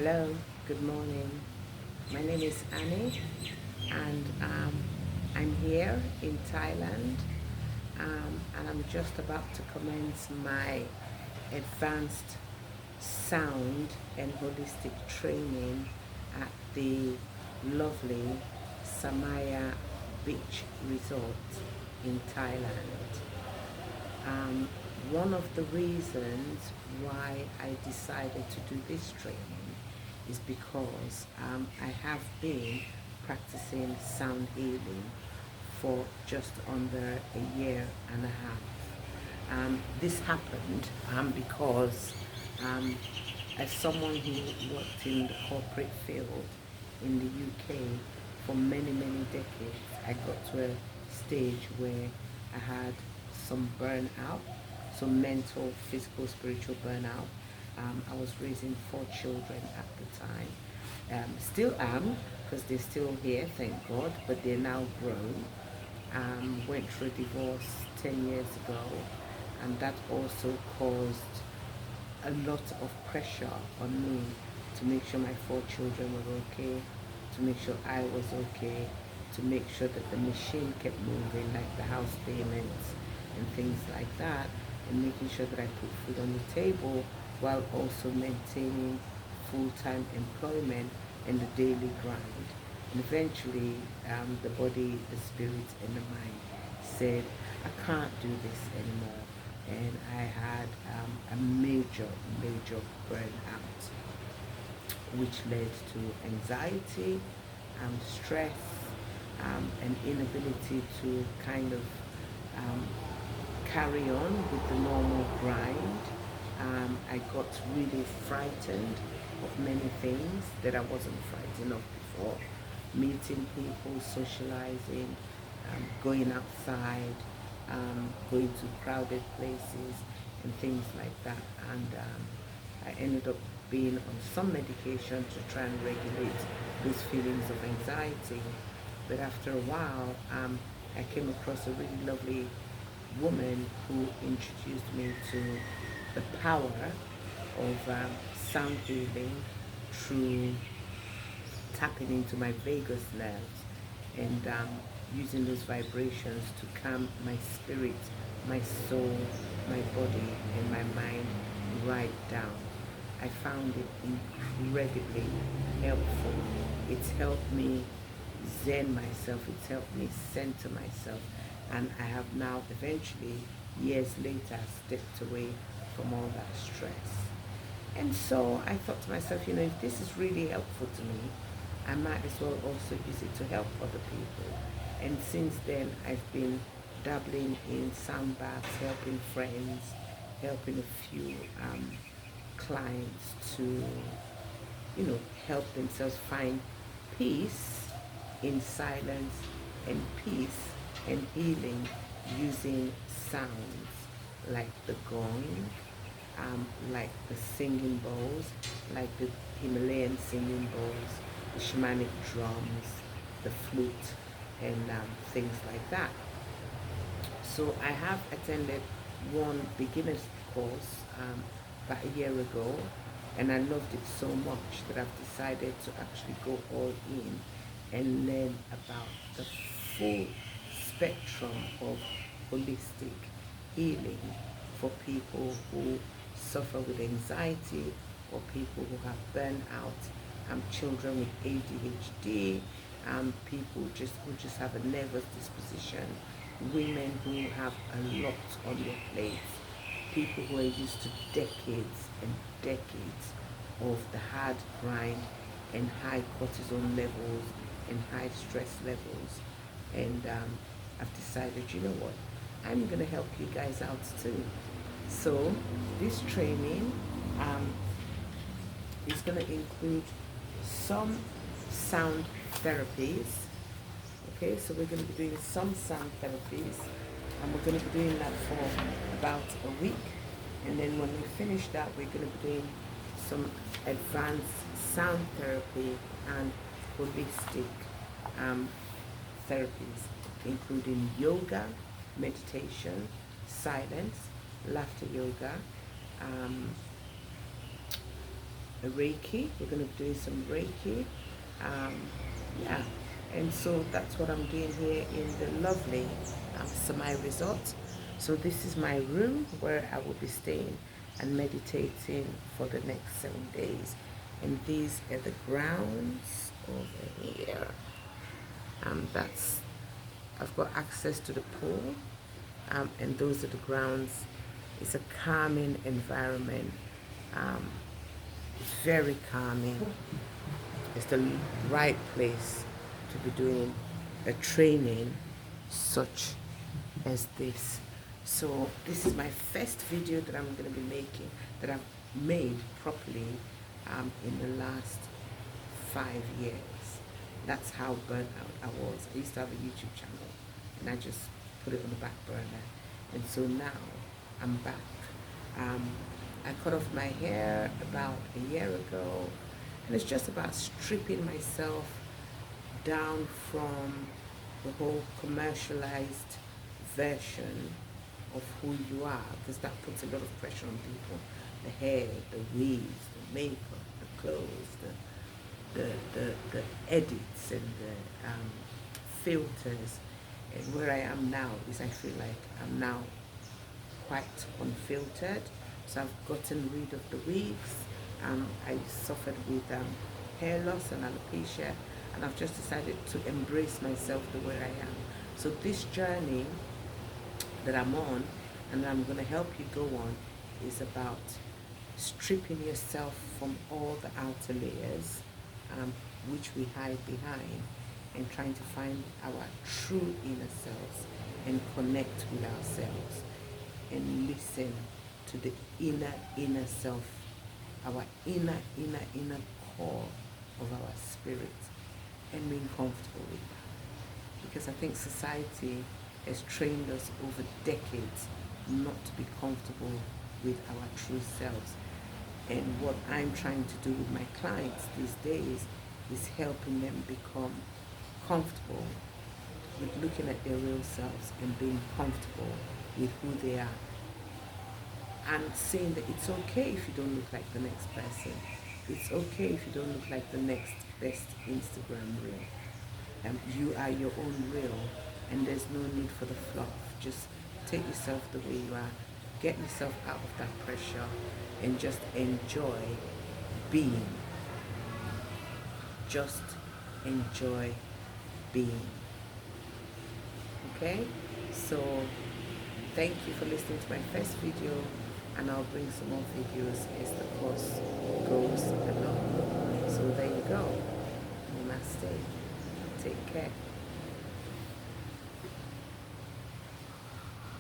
Hello, good morning. My name is Annie, and I'm here in Thailand, and I'm just about to commence my advanced sound and holistic training at the lovely Samaya Beach Resort in Thailand. Um, One of the reasons why I decided to do this training is because I have been practicing sound healing for just under a year and a half. This happened because um, as someone who worked in the corporate field in the UK for many, many decades, I got to a stage where I had some burnout, some mental, physical, spiritual burnout. I was raising 4 children at the time. Still am, because they're still here, thank God, but they're now grown. Went through a divorce 10 years ago, and that also caused a lot of pressure on me to make sure my 4 children were okay, to make sure I was okay, to make sure that the machine kept moving, like the house payments and things like that, and making sure that I put food on the table while also maintaining full-time employment and the daily grind. And eventually, the body, the spirit, and the mind said, I can't do this anymore. And I had a major, major burnout, which led to anxiety, stress, an inability to kind of um, carry on with the normal grind. I got really frightened of many things that I wasn't frightened of before. Meeting people, socializing, going outside, going to crowded places and things like that. And I ended up being on some medication to try and regulate those feelings of anxiety. But after a while, I came across a really lovely woman who introduced me to the power of sound healing through tapping into my vagus nerves and using those vibrations to calm my spirit, my soul, my body, and my mind right down. I found it incredibly helpful. It's helped me zen myself, it's helped me center myself, and I have now eventually, years later, stepped away from all that stress. And so I thought to myself, if this is really helpful to me, I might as well also use it to help other people. And since then, I've been dabbling in sound baths, helping friends, helping a few clients to, help themselves find peace in silence and peace and healing using sounds like the gong, like the singing bowls, like the Himalayan singing bowls, the shamanic drums, the flute, and things like that. So I have attended one beginner's course about a year ago, and I loved it so much that I've decided to actually go all in and learn about the full spectrum of holistic healing for people who suffer with anxiety or people who have burnout, children with ADHD, people who just have a nervous disposition, women who have a lot on their plates, people who are used to decades and decades of the hard grind and high cortisol levels and high stress levels. And I've decided, you know what, I'm going to help you guys out too. So this training is going to include some sound therapies. Okay, so we're going to be doing some sound therapies, and we're going to be doing that for about a week. And then when we finish that, we're going to be doing some advanced sound therapy and holistic therapies, including yoga, meditation, silence, laughter yoga, um, a Reiki. We're going to be doing some Reiki. Um, yeah, and so that's what I'm doing here in the lovely Samai Resort. So this is my room where I will be staying and meditating for the next 7 days. And these are the grounds over here. That's I've got access to the pool, and those are the grounds. It's a calming environment. Um, it's very calming. It's the right place to be doing a training such as this. So this is my first video that I'm going to be making, that I've made properly in the last 5 years. That's how burnt out I was. I used to have a YouTube channel and I just put it on the back burner. And so now I'm back. I cut off my hair about a year ago, and it's just about stripping myself down from the whole commercialized version of who you are, because that puts a lot of pressure on people. The hair, the wigs, the makeup, the clothes, the edits and the filters. And where I am now is I feel like I'm now quite unfiltered. So I've gotten rid of the wigs. I suffered with hair loss and alopecia, and I've just decided to embrace myself the way I am. So this journey that I'm on, and I'm going to help you go on, is about stripping yourself from all the outer layers, which we hide behind, and trying to find our true inner selves and connect with ourselves and listen to the inner self, our inner core of our spirit, and being comfortable with that. Because I think society has trained us over decades not to be comfortable with our true selves. And what I'm trying to do with my clients these days is helping them become comfortable with looking at their real selves and being comfortable with who they are. And saying that it's okay if you don't look like the next person. It's okay if you don't look like the next best Instagram reel. You are your own real, and there's no need for the fluff. Just take yourself the way you are, get yourself out of that pressure, and just enjoy being. Just enjoy being. Okay? So thank you for listening to my first video, and I'll bring some more videos as the course goes along. So there you go. Namaste. Take care.